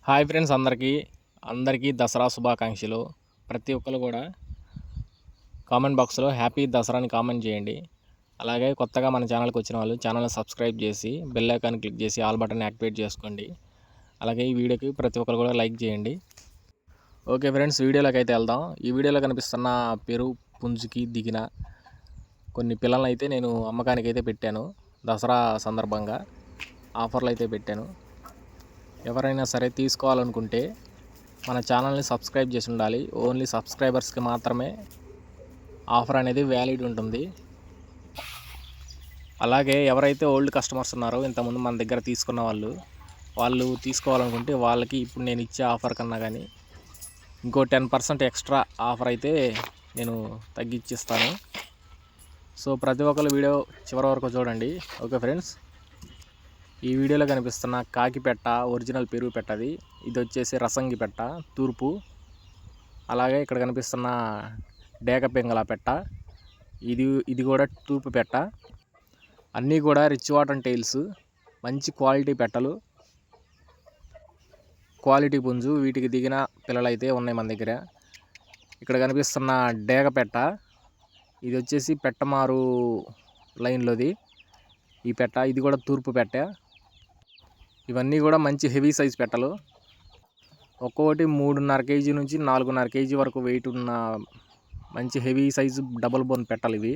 Hi friends, అందరికీ దసరా శుభాకాంక్షలు. ప్రతి ఒక్కరు కూడా కామెంట్ బాక్స్లో హ్యాపీ దసరా అని కామెంట్ చేయండి. అలాగే కొత్తగా మన ఛానల్కి వచ్చిన వాళ్ళు ఛానల్ని సబ్స్క్రైబ్ చేసి బెల్ ఐకాన్ క్లిక్ చేసి ఆల్ బటన్ యాక్టివేట్ చేసుకోండి. అలాగే ఈ వీడియోకి ప్రతి ఒక్కరు కూడా లైక్ చేయండి. ఓకే ఫ్రెండ్స్, వీడియోలోకి అయితే వెళ్దాం. ఈ వీడియోలో కనిపిస్తున్న పెరుగు పుంజుకి దిగిన కొన్ని పిల్లలను అయితే నేను అమ్మకానికి అయితే పెట్టాను. దసరా సందర్భంగా ఆఫర్లు అయితే పెట్టాను. ఎవరైనా సరే తీసుకోవాలనుకుంటే మన ఛానల్ని సబ్స్క్రైబ్ చేసి ఉండాలి. ఓన్లీ సబ్స్క్రైబర్స్కి మాత్రమే ఆఫర్ అనేది వ్యాలిడ్ ఉంటుంది. అలాగే ఎవరైతే ఓల్డ్ కస్టమర్స్ ఉన్నారో, ఇంతకుముందు మన దగ్గర తీసుకున్న వాళ్ళు తీసుకోవాలనుకుంటే వాళ్ళకి ఇప్పుడు నేను ఇచ్చే ఆఫర్ కన్నా కానీ ఇంకో 10% ఎక్స్ట్రా ఆఫర్ అయితే నేను తగ్గించిస్తాను. సో ప్రతి ఒక్కరు వీడియో చివరి వరకు చూడండి. ఓకే ఫ్రెండ్స్, ఈ వీడియోలో కనిపిస్తున్న కాకి పెట్ట ఒరిజినల్ పెరుగు పెట్టది. ఇది వచ్చేసి రసంగి పెట్ట తూర్పు. అలాగే ఇక్కడ కనిపిస్తున్న డేక పింగళ పెట్ట ఇది కూడా తూర్పు పెట్ట. అన్నీ కూడా రిచ్ వాటర్ టైల్స్, మంచి క్వాలిటీ పెట్టలు, క్వాలిటీ పుంజు. వీటికి దిగిన పిల్లలు అయితే ఉన్నాయి మన దగ్గర. ఇక్కడ కనిపిస్తున్న డేగ పెట్ట, ఇది వచ్చేసి పెట్టమారు లైన్లోది ఈ పెట్ట. ఇది కూడా తూర్పు పెట్ట. ఇవన్నీ కూడా మంచి హెవీ సైజ్ పెట్టలు. ఒక్కొక్కటి 3.5 కేజీ నుంచి 4.5 కేజీ వరకు వెయిట్ ఉన్న మంచి హెవీ సైజు డబుల్ బోన్ పెట్టలు ఇవి.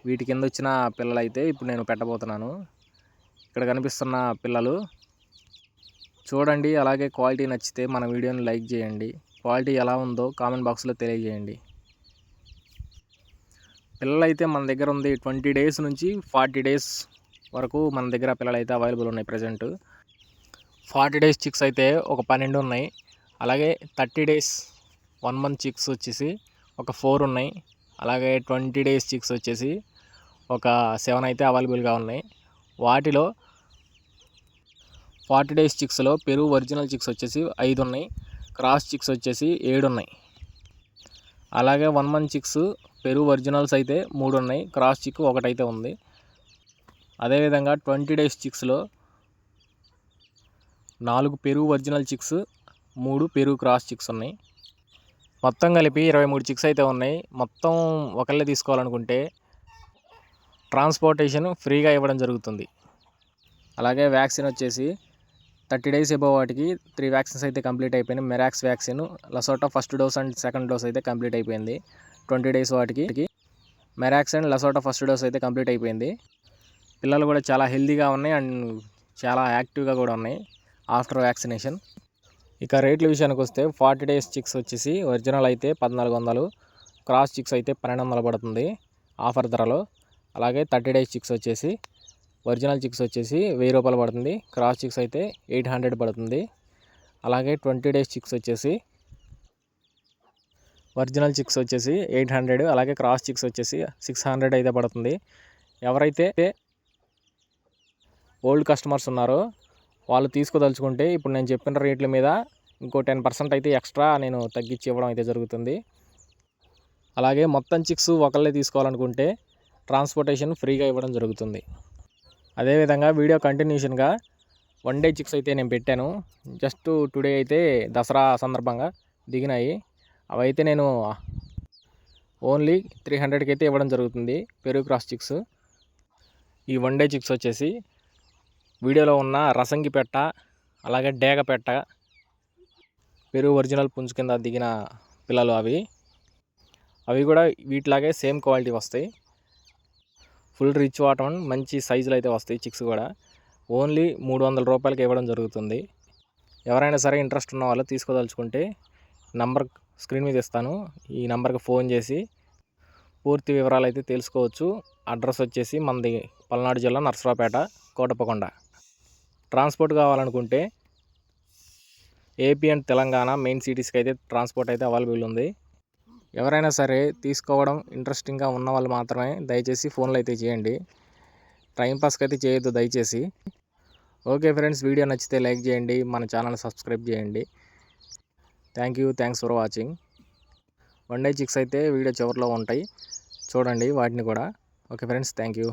వీటి కింద వచ్చిన పిల్లలు అయితే ఇప్పుడు నేను పెట్టబోతున్నాను. ఇక్కడ కనిపిస్తున్న పిల్లలు చూడండి. అలాగే క్వాలిటీ నచ్చితే మన వీడియోని లైక్ చేయండి. క్వాలిటీ ఎలా ఉందో కామెంట్ బాక్స్లో తెలియజేయండి. పిల్లలు అయితే మన దగ్గర ఉంది 20 డేస్ నుంచి 40 డేస్ వరకు మన దగ్గర పిల్లలు అయితే అవైలబుల్ ఉన్నాయి. ప్రజెంట్ 40 డేస్ చిక్స్ అయితే ఒక 12 ఉన్నాయి. అలాగే 30 డేస్ 1 మంత్ చిక్స్ వచ్చేసి ఒక 4 ఉన్నాయి. అలాగే 20 డేస్ చిక్స్ వచ్చేసి ఒక 7 అయితే అవైలబుల్గా ఉన్నాయి. వాటిలో 40 డేస్ చిక్స్లో పెరుగు ఒరిజినల్ చిక్స్ వచ్చేసి 5 ఉన్నాయి. క్రాస్ చిక్స్ వచ్చేసి 7 ఉన్నాయి. అలాగే 1 మంత్ చిక్స్ పెరుగు ఒరిజినల్స్ అయితే 3 ఉన్నాయి. క్రాస్ చిక్ 1 అయితే ఉంది. అదేవిధంగా 20 డేస్ చిక్స్లో 4 పెరుగు ఒరిజినల్ చిక్స్, 3 పెరుగు క్రాస్ చిక్స్ ఉన్నాయి. మొత్తం కలిపి 23 చిక్స్ అయితే ఉన్నాయి. మొత్తం ఒకళ్ళే తీసుకోవాలనుకుంటే ట్రాన్స్పోర్టేషన్ ఫ్రీగా ఇవ్వడం జరుగుతుంది. అలాగే వ్యాక్సిన్ వచ్చేసి 30 డేస్ ఎబో వాటికి 3 వ్యాక్సిన్స్ అయితే కంప్లీట్ అయిపోయినాయి. Marek's vaccine, LaSota first dose and second dose అయితే కంప్లీట్ అయిపోయింది. 20 డేస్ వాటికి Marek's and LaSota first dose అయితే కంప్లీట్ అయిపోయింది. పిల్లలు కూడా చాలా హెల్తీగా ఉన్నాయి అండ్ చాలా యాక్టివ్గా కూడా ఉన్నాయి ఆఫ్టర్ వ్యాక్సినేషన్. ఇక రేట్ల విషయానికి వస్తే 40 డేస్ చిక్స్ వచ్చేసి ఒరిజినల్ అయితే 1400, క్రాస్ చిక్స్ అయితే 1200 పడుతుంది ఆఫర్ ధరలో. అలాగే 30 డేస్ చిక్స్ వచ్చేసి ఒరిజినల్ చిక్స్ వచ్చేసి 1000 రూపాయలు పడుతుంది. క్రాస్ చిక్స్ అయితే 800 పడుతుంది. అలాగే 20 డేస్ చిక్స్ వచ్చేసి ఒరిజినల్ చిక్స్ వచ్చేసి 800, అలాగే క్రాస్ చిక్స్ వచ్చేసి 600 అయితే పడుతుంది. ఎవరైతే ఓల్డ్ కస్టమర్స్ ఉన్నారో వాళ్ళు తీసుకోదలుచుకుంటే ఇప్పుడు నేను చెప్పిన రేట్ల మీద ఇంకో 10% అయితే ఎక్స్ట్రా నేను తగ్గించి ఇవ్వడం అయితే జరుగుతుంది. అలాగే మొత్తం చిక్స్ ఒకళ్ళే తీసుకోవాలనుకుంటే ట్రాన్స్పోర్టేషన్ ఫ్రీగా ఇవ్వడం జరుగుతుంది. అదేవిధంగా వీడియో కంటిన్యూషన్గా 1 డే చిక్స్ అయితే నేను పెట్టాను. జస్ట్ టుడే అయితే దసరా సందర్భంగా దిగినాయి. అవైతే నేను ఓన్లీ 300కి అయితే ఇవ్వడం జరుగుతుంది పెరుగు క్రాస్ చిక్స్. ఈ 1 డే చిక్స్ వచ్చేసి వీడియోలో ఉన్న రసంగి పెట్ట, అలాగే డేగ పెట్ట, పెరుగు ఒరిజినల్ పుంజు కింద దిగిన పిల్లలు అవి కూడా వీటిలాగే సేమ్ క్వాలిటీ వస్తాయి. ఫుల్ రిచ్ వాటర్ మంచి సైజులు అయితే వస్తాయి. చిక్స్ కూడా ఓన్లీ 300 రూపాయలకి ఇవ్వడం జరుగుతుంది. ఎవరైనా సరే ఇంట్రెస్ట్ ఉన్న వాళ్ళు తీసుకోదలుచుకుంటే నంబర్ స్క్రీన్ మీద ఇస్తాను. ఈ నెంబర్కి ఫోన్ చేసి పూర్తి వివరాలు అయితే తెలుసుకోవచ్చు. అడ్రస్ వచ్చేసి మనది పల్నాడు జిల్లా నర్సరావుపేట, కోటప్పకొండ. ట్రాన్స్పోర్ట్ కావాలనుకుంటే ఏపీ అండ్ తెలంగాణ మెయిన్ సిటీస్కి అయితే ట్రాన్స్పోర్ట్ అయితే అవైలబుల్ ఉంది. ఎవరైనా సరే తీసుకోవడం ఇంట్రెస్టింగ్గా ఉన్న వాళ్ళు మాత్రమే దయచేసి ఫోన్లు అయితే చేయండి. టైంపాస్కి అయితే చేయొద్దు దయచేసి. ఓకే ఫ్రెండ్స్, వీడియో నచ్చితే లైక్ చేయండి, మన ఛానల్ సబ్స్క్రైబ్ చేయండి. Thanks for watching. 1 day chicks అయితే వీడియో చివరిలో ఉంటాయి, చూడండి వాటిని కూడా. Okay friends, thank you.